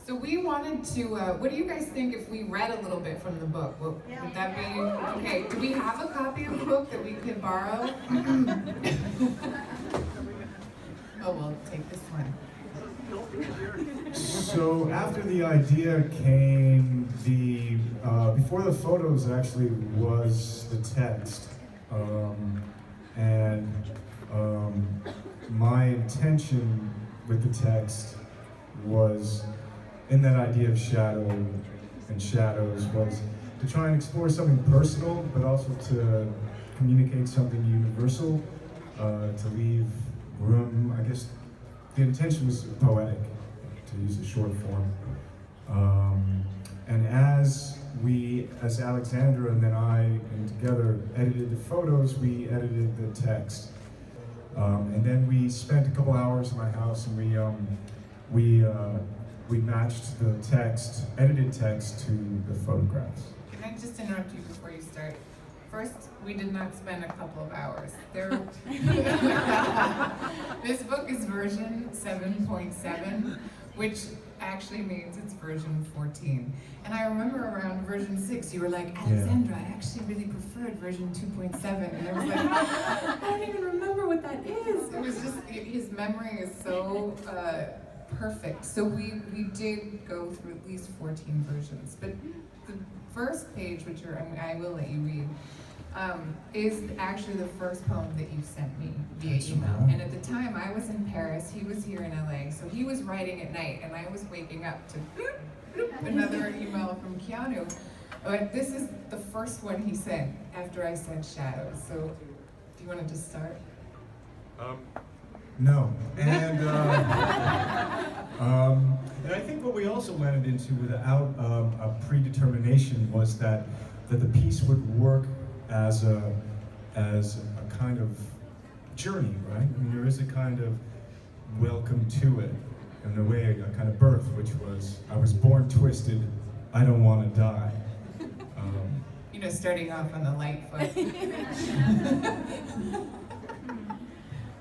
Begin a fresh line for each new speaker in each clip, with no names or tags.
So we wanted to, what do you guys think if we read a little bit from the book? Would that be, okay, do we have a copy of the book that we could borrow? Oh, we'll take this one.
So after the idea came, before the photos actually was the text. My intention with the text was, in that idea of shadow and shadows, was to try and explore something personal, but also to communicate something universal, to leave room. I guess the intention was poetic, to use a short form. And as Alexandra and then I, and together edited the photos, we edited the text. And then we spent a couple hours in my house, and we matched the text, edited text, to the photographs.
Can I just interrupt you before you start? First, we did not spend a couple of hours. This book is version 7.7, which actually means it's version 14. And I remember around version 6, you were like, Alexandra, I actually really preferred version 2.7. And I was like, I don't even remember what that is. It was just, his memory is so perfect. So we did go through at least 14 versions. But the first page, which I will let you read, is actually the first poem that you sent me via email. And at the time, I was in Paris, he was here in LA, so he was writing at night, and I was waking up to bloop, bloop, another email from Keanu. But this is the first one he sent after I said shadows. So, do you want to just start?
No. And and I think what we also went into without a predetermination was that the piece would work as a kind of journey, right? I mean, there is a kind of welcome to it, in a way, a kind of birth, which was, I was born twisted, I don't want to die.
You know, starting off on the light foot.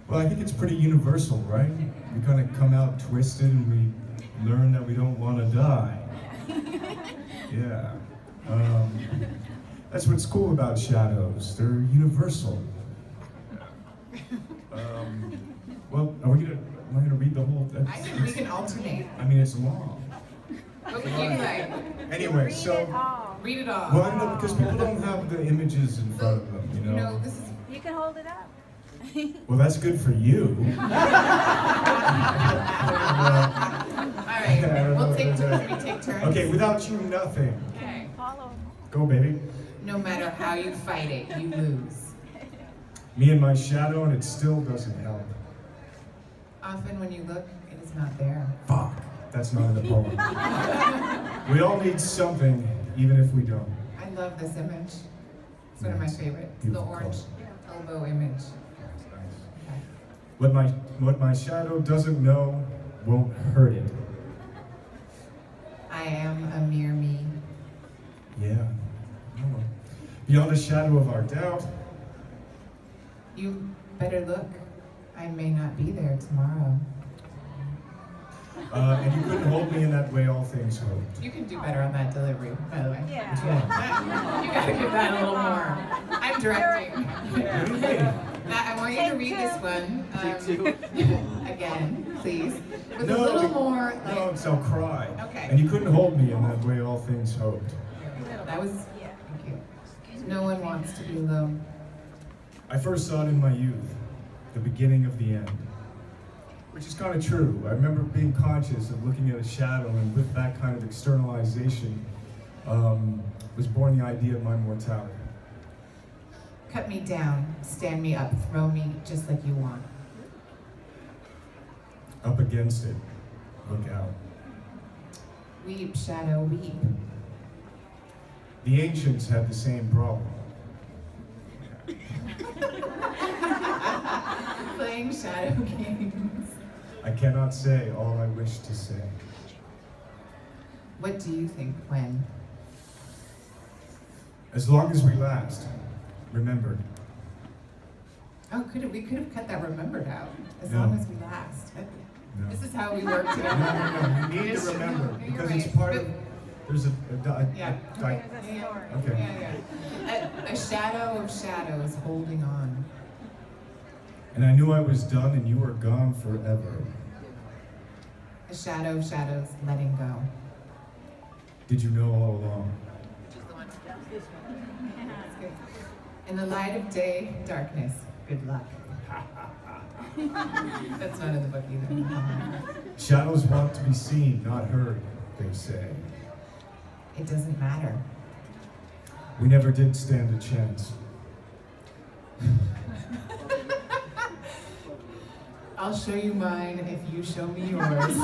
Well, I think it's pretty universal, right? We kind of come out twisted and we learn that we don't want to die. Yeah. That's what's cool about shadows. They're universal. Well, am I gonna read the whole thing?
I think we can alternate.
I mean, it's long.
What would you like?
Anyway, so
Read it all.
well, no, because people don't have the images in front of them, you know.
You know, this is.
You can hold it up.
Well, that's good for you.
All right, we'll take turns. We take turns.
Okay, without you, nothing.
Okay.
Follow.
Go, baby.
No matter how you fight it, you lose.
Me and my shadow, and it still doesn't help.
Often when you look, it is not there.
Fuck, that's not in the poem. We all need something, even if we don't.
I love this image. It's one of my favorites. The
Beautiful
orange
color.
elbow image. Okay.
What my shadow doesn't know won't hurt it.
I am a mere me.
Yeah. Oh. Beyond the shadow of our doubt.
You better look. I may not be there tomorrow.
And you couldn't hold me in that way, all things hoped.
You can do better on that delivery, by the way.
Yeah.
You gotta give that a little more. I'm directing.
What do you think?
Now, I want you to read this one again, please. With
No,
a little more, like,
No, I'll cry.
Okay.
And you couldn't hold me in that way, all things hoped.
that was, thank you. No one wants to be alone.
I first saw it in my youth, the beginning of the end. Which is kind of true. I remember being conscious of looking at a shadow, and with that kind of externalization was born the idea of my mortality.
Cut me down, stand me up, throw me just like you want.
Up against it, look out.
Weep, shadow, weep.
The ancients had the same problem.
Playing shadow games.
I cannot say all I wish to say.
What do you think, when?
As long as we last, remembered.
Oh, we could have cut that remembered out. As
No.
long as we last.
No.
This is how we work together.
No. You need to remember because it's part of. There's
Yeah.
Okay.
A shadow of shadows holding on.
And I knew I was done, and you were gone forever.
A shadow of shadows letting go.
Did you know all along?
That's good. In the light of day, darkness. Good luck. That's not in the book either.
Shadows want to be seen, not heard, they say.
It doesn't matter.
We never did stand a chance.
I'll show you mine if you show me yours.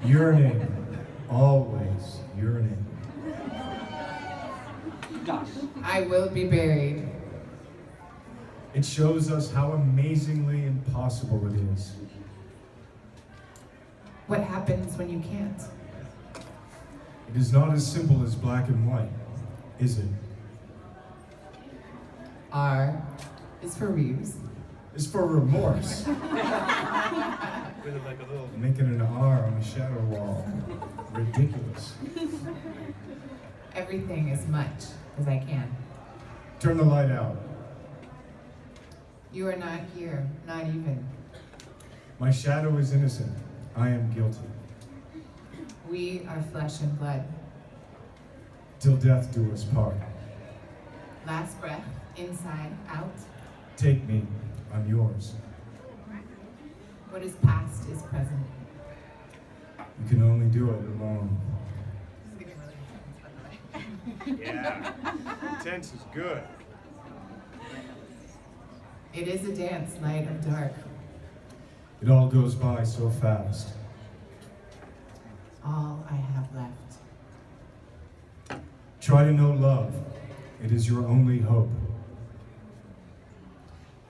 Yearning, always yearning.
I will be buried.
It shows us how amazingly impossible it is.
What happens when you can't?
It is not as simple as black and white, is it?
R is for Reeves.
It's for remorse. Making an R on a shadow wall. Ridiculous.
Everything as much as I can.
Turn the light out.
You are not here, not even.
My shadow is innocent. I am guilty.
We are flesh and blood.
Till death do us part.
Last breath, inside, out.
Take me, I'm yours.
What is past is present.
You can only do it alone.
Yeah, intense is good.
It is a dance, light of dark.
It all goes by so fast.
All I have left.
Try to know love. It is your only hope.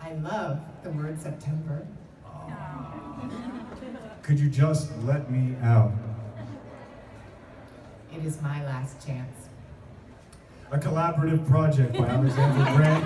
I love the word September.
Could you just let me out?
It is my last chance.
A collaborative project by Alexandra Grant